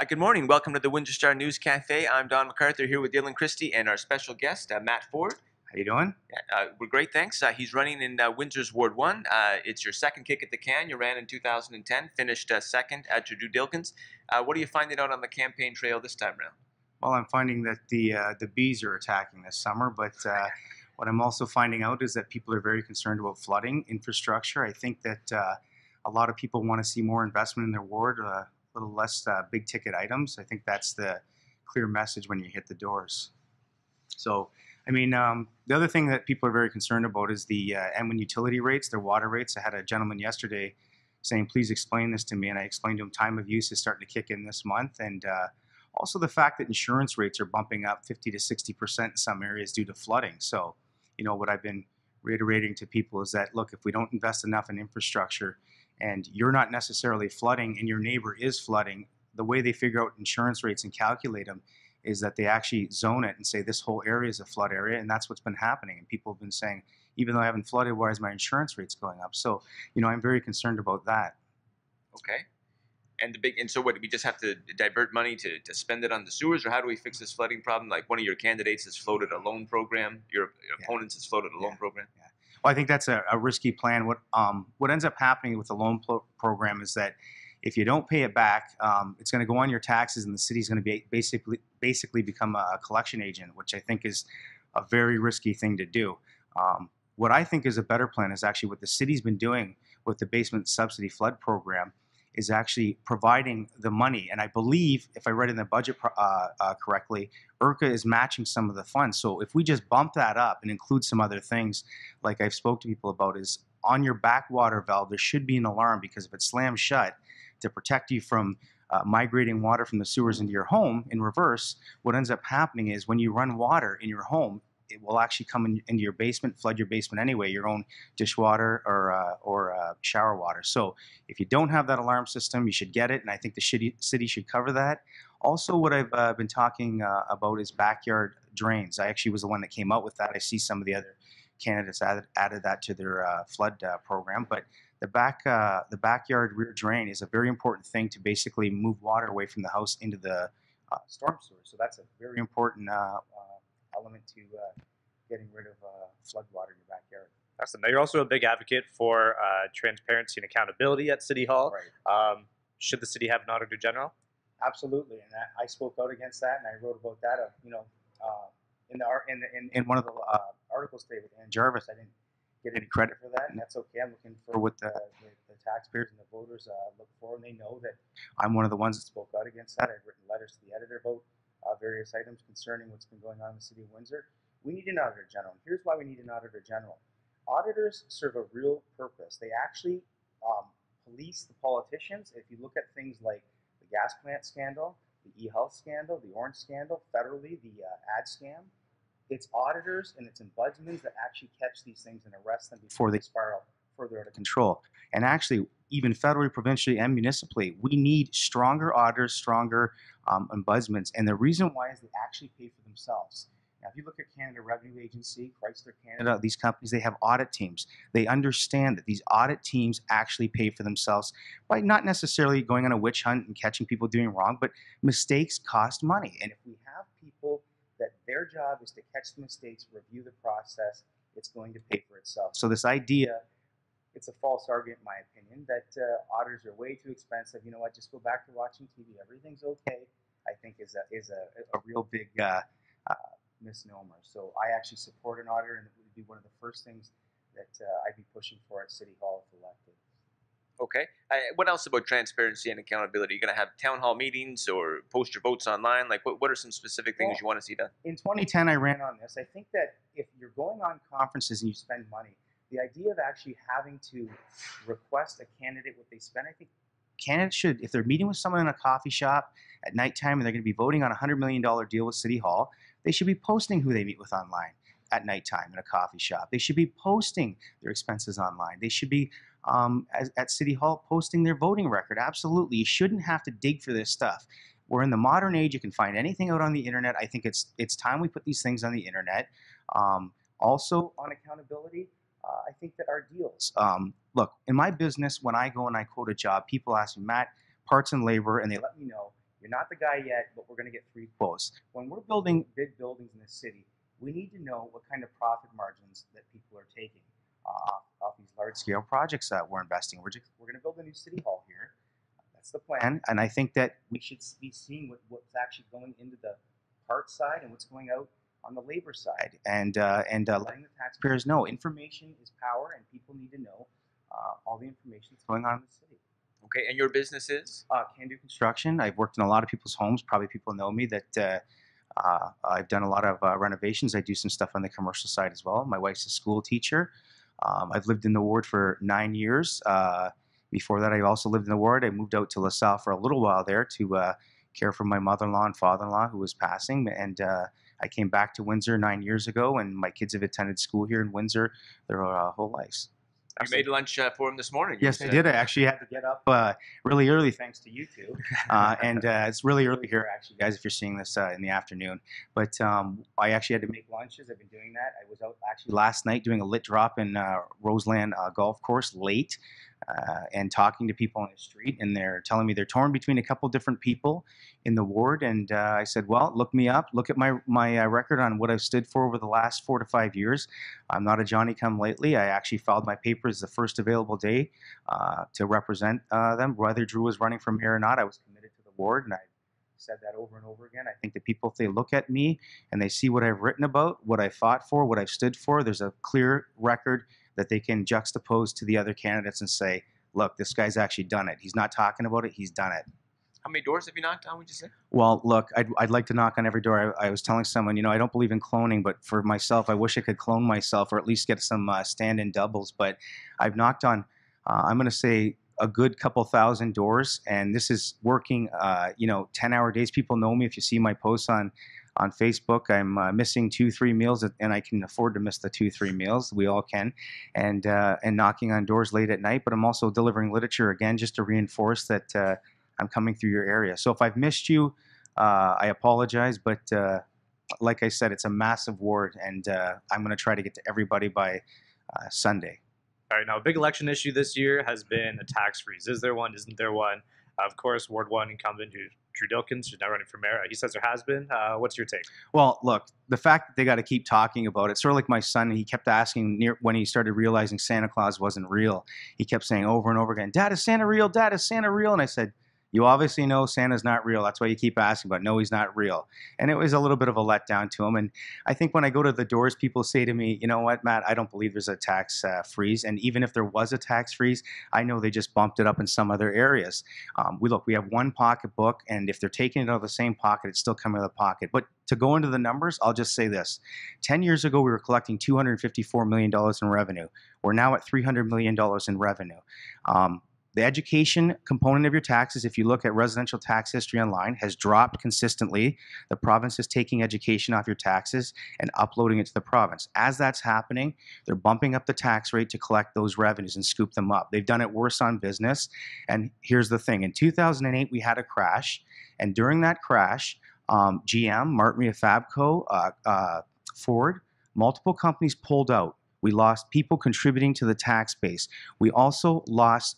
Good morning. Welcome to the Windsor Star News Cafe. I'm Don MacArthur here with Dylan Christie and our special guest, Matt Ford. How you doing? We're great, thanks. He's running in Windsor's Ward 1. It's your second kick at the can. You ran in 2010, finished second at Drew Dilkins. What are you finding out on the campaign trail this time around? Well, I'm finding that the bees are attacking this summer, but what I'm also finding out is that people are very concerned about flooding infrastructure. I think that a lot of people want to see more investment in their ward, a little less big ticket items. I think that's the clear message when you hit the doors. So, I mean, the other thing that people are very concerned about is the M1 utility rates, their water rates. I had a gentleman yesterday saying, please explain this to me, and I explained to him time of use is starting to kick in this month, and also the fact that insurance rates are bumping up 50 to 60% in some areas due to flooding. So, you know, what I've been reiterating to people is that, look, if we don't invest enough in infrastructure and you're not necessarily flooding and your neighbor is flooding, the way they figure out insurance rates and calculate them is that they actually zone it and say this whole area is a flood area, and that's what's been happening. And people have been saying, even though I haven't flooded, why is my insurance rates going up? So, you know, I'm very concerned about that. Okay. And so what, we just have to divert money to spend it on the sewers, or how do we fix this flooding problem? Like one of your candidates has floated a loan program, your opponents has floated a loan program. Yeah. Well, I think that's a risky plan. What ends up happening with the loan program is that if you don't pay it back, it's going to go on your taxes, and the city's going to be basically become a collection agent, which I think is a very risky thing to do. What I think is a better plan is actually what the city's been doing with the basement subsidy flood program is actually providing the money. And I believe, if I read in the budget correctly, IRCA is matching some of the funds. So if we just bump that up and include some other things, like I've spoke to people about, is on your backwater valve, there should be an alarm, because if it slams shut, to protect you from migrating water from the sewers into your home in reverse, what ends up happening is when you run water in your home, it will actually come into your basement, flood your basement anyway, your own dishwater or shower water. So if you don't have that alarm system, you should get it, and I think the city should cover that. Also, what I've been talking about is backyard drains. I actually was the one that came out with that. I see some of the other candidates added that to their flood program, but the backyard rear drain is a very important thing to basically move water away from the house into the storm sewer. So that's a very important element to getting rid of flood water in your backyard. Awesome. Now, you're also a big advocate for transparency and accountability at City Hall. Right. Should the city have an auditor general? Absolutely, and I spoke out against that, and I wrote about that. In one of the articles today with Ann Jarvis, I didn't get any credit for that, and that's okay. I'm looking for what the taxpayers and the voters look for, and they know that I'm one of the ones that spoke out against that. I've written letters to the editor about various items concerning what's been going on in the city of Windsor. We need an auditor general, and here's why we need an auditor general. Auditors serve a real purpose. They actually police the politicians. If you look at things like the gas plant scandal, the e-health scandal, the orange scandal, federally, the ad scam, it's auditors and it's ombudsmen that actually catch these things and arrest them before they spiral further out of control. And actually, even federally, provincially, and municipally, we need stronger auditors, stronger ombudsmen. And the reason why is they actually pay for themselves. Now, if you look at Canada Revenue Agency, Chrysler Canada, these companies, they have audit teams. They understand that these audit teams actually pay for themselves by not necessarily going on a witch hunt and catching people doing wrong, but mistakes cost money. And if we have people that their job is to catch the mistakes, review the process, it's going to pay for itself. So this idea, it's a false argument in my opinion, that auditors are way too expensive. You know what, just go back to watching TV, everything's okay, I think is a real big misnomer. So I actually support an auditor, and it would be one of the first things that I'd be pushing for at City Hall if elected. Okay. What else about transparency and accountability? Are you going to have town hall meetings or post your votes online? Like, what are some specific things you want to see done? In 2010, I ran on this. I think that if you're going on conferences and you spend money, the idea of actually having to request a candidate what they spend, I think candidates should, if they're meeting with someone in a coffee shop at nighttime and they're going to be voting on a $100 million deal with City Hall, they should be posting who they meet with online at nighttime in a coffee shop. They should be posting their expenses online. They should be, at City Hall, posting their voting record. Absolutely. You shouldn't have to dig for this stuff. We're in the modern age. You can find anything out on the internet. I think it's time we put these things on the internet. Also, on accountability, I think that our deals. Look, in my business, when I go and I quote a job, people ask me, Matt, parts and labor, and they let me know You're not the guy yet, but we're going to get 3 quotes. When we're building big buildings in this city, we need to know what kind of profit margins that people are taking off these large-scale projects that we're investing. We're going to build a new city hall here. That's the plan, and I think that we should be seeing what's actually going into the parts side and what's going out on the labor side, and letting the taxpayers know information is power, and people need to know all the information that's going on in the city. Okay, and your business is? Can do construction. I've worked in a lot of people's homes. Probably people know me that I've done a lot of renovations. I do some stuff on the commercial side as well. My wife's a school teacher. I've lived in the ward for 9 years. Before that, I also lived in the ward. I moved out to LaSalle for a little while there to care for my mother-in-law and father-in-law who was passing. And I came back to Windsor 9 years ago, and my kids have attended school here in Windsor their whole lives. You made lunch for him this morning. Yes, I did. I actually had to get up really early, thanks to you two. And it's really early here, actually, guys, if you're seeing this in the afternoon. But I actually had to make lunches. I've been doing that. I was out actually last night doing a lit drop in Roseland Golf Course late and talking to people on the street. And they're telling me they're torn between a couple different people in the ward. And I said, well, look me up. Look at my record on what I've stood for over the last 4 to 5 years. I'm not a Johnny-come-lately. I actually filed my papers the first available day to represent them. Whether Drew was running for mayor or not, I was committed to the ward, and I said that over and over again. I think that people, if they look at me and they see what I've written about, what I fought for, what I've stood for, there's a clear record that they can juxtapose to the other candidates and say, look, this guy's actually done it. He's not talking about it, he's done it. How many doors have you knocked on, would you say? Well, look, I'd like to knock on every door. I was telling someone, I don't believe in cloning, but for myself, I wish I could clone myself or at least get some stand-in doubles. But I've knocked on, I'm going to say, a good couple thousand doors, and this is working, 10-hour days. People know me. If you see my posts on Facebook, I'm missing 2-3 meals, and I can afford to miss the 2-3 meals. We all can, and knocking on doors late at night. But I'm also delivering literature, again, just to reinforce that I'm coming through your area. So if I've missed you, I apologize, but like I said, it's a massive ward, and I'm going to try to get to everybody by Sunday. All right, now a big election issue this year has been a tax freeze. Is there one? Isn't there one? Of course, Ward 1 incumbent Drew Dilkins, who's now running for mayor, he says there has been. What's your take? Well, look, the fact that they got to keep talking about it, sort of like my son, he kept asking when he started realizing Santa Claus wasn't real. He kept saying over and over again, Dad, is Santa real? Dad, is Santa real? And I said, you obviously know Santa's not real. That's why you keep asking, but no, he's not real. And it was a little bit of a letdown to him. And I think when I go to the doors, people say to me, you know what, Matt, I don't believe there's a tax freeze. And even if there was a tax freeze, I know they just bumped it up in some other areas. We have one pocketbook, and if they're taking it out of the same pocket, it's still coming out of the pocket. But to go into the numbers, I'll just say this. 10 years ago, we were collecting $254 million in revenue. We're now at $300 million in revenue. The education component of your taxes, if you look at residential tax history online, has dropped consistently. The province is taking education off your taxes and uploading it to the province. As that's happening, they're bumping up the tax rate to collect those revenues and scoop them up. They've done it worse on business. And here's the thing. In 2008, we had a crash. And during that crash, GM, Martin Rita Fabco, Ford, multiple companies pulled out. We lost people contributing to the tax base. We also lost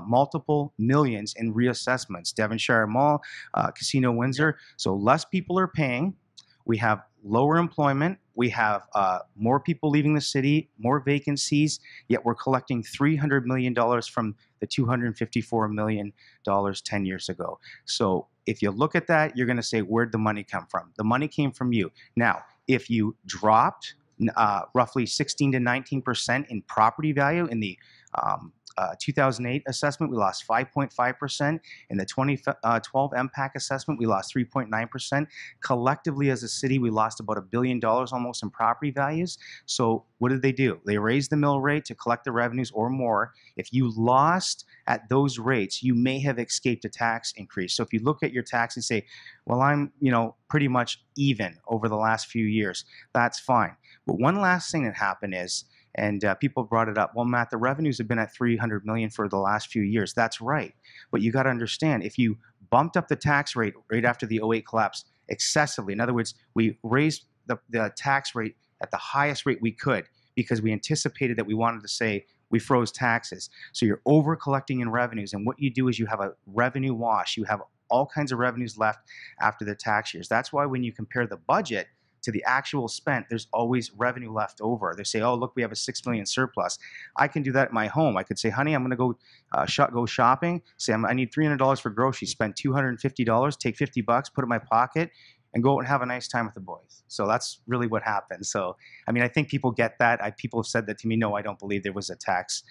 multiple millions in reassessments. Devonshire Mall, Casino Windsor. So less people are paying. We have lower employment. We have more people leaving the city, more vacancies, yet we're collecting $300 million from the $254 million 10 years ago. So if you look at that, you're going to say, where'd the money come from? The money came from you. Now, if you dropped roughly 16 to 19% in property value in the 2008 assessment, we lost 5.5%. In the 2012 MPAC assessment, we lost 3.9%. Collectively, as a city, we lost about $1 billion almost in property values. So what did they do? They raised the mill rate to collect the revenues or more. If you lost at those rates, you may have escaped a tax increase. So if you look at your tax and say, well, I'm pretty much even over the last few years, that's fine. But one last thing that happened is, and people brought it up, well, Matt, the revenues have been at $300 million for the last few years. That's right. But you got to understand, if you bumped up the tax rate right after the 2008 collapse excessively, in other words, we raised the tax rate at the highest rate we could because we anticipated that we wanted to say we froze taxes. So you're over collecting in revenues. And what you do is you have a revenue wash. You have all kinds of revenues left after the tax years. That's why when you compare the budget to the actual spent, there's always revenue left over. They say, oh, look, we have a $6 million surplus. I can do that at my home. I could say, honey, I'm going to go shopping. Say, I need $300 for groceries. Spend $250, take $50, put it in my pocket, and go out and have a nice time with the boys. So that's really what happened. So, I mean, I think people get that. People have said that to me. No, I don't believe there was a tax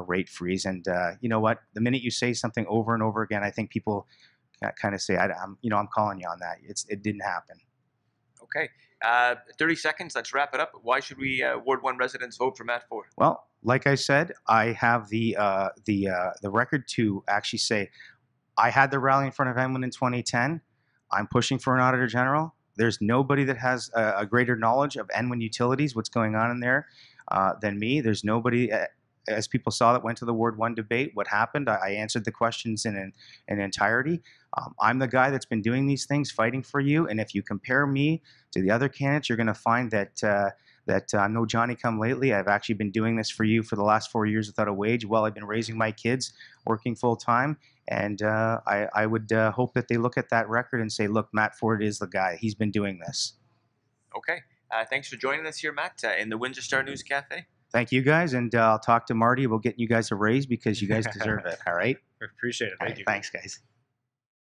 rate freeze. And you know what? The minute you say something over and over again, I think people kind of say, I'm calling you on that. It didn't happen. Okay. 30 seconds. Let's wrap it up. Why should we Ward 1 residents vote for Matt Ford? Well, like I said, I have the record to actually say I had the rally in front of Emlyn in 2010. I'm pushing for an Auditor General. There's nobody that has a greater knowledge of Enwin Utilities, what's going on in there, than me. There's nobody, as people saw, that went to the Ward 1 debate. What happened? I answered the questions in entirety. I'm the guy that's been doing these things, fighting for you. And if you compare me to the other candidates, you're going to find that I'm no Johnny-come-lately. I've actually been doing this for you for the last 4 years without a wage while I've been raising my kids, working full-time. And I would hope that they look at that record and say, look, Matt Ford is the guy. He's been doing this. Okay. Thanks for joining us here, Matt, in the Windsor Star News Cafe. Thank you, guys. And I'll talk to Marty about getting you guys a raise because you guys deserve it. All right? Appreciate it. Thank you. Thanks, guys.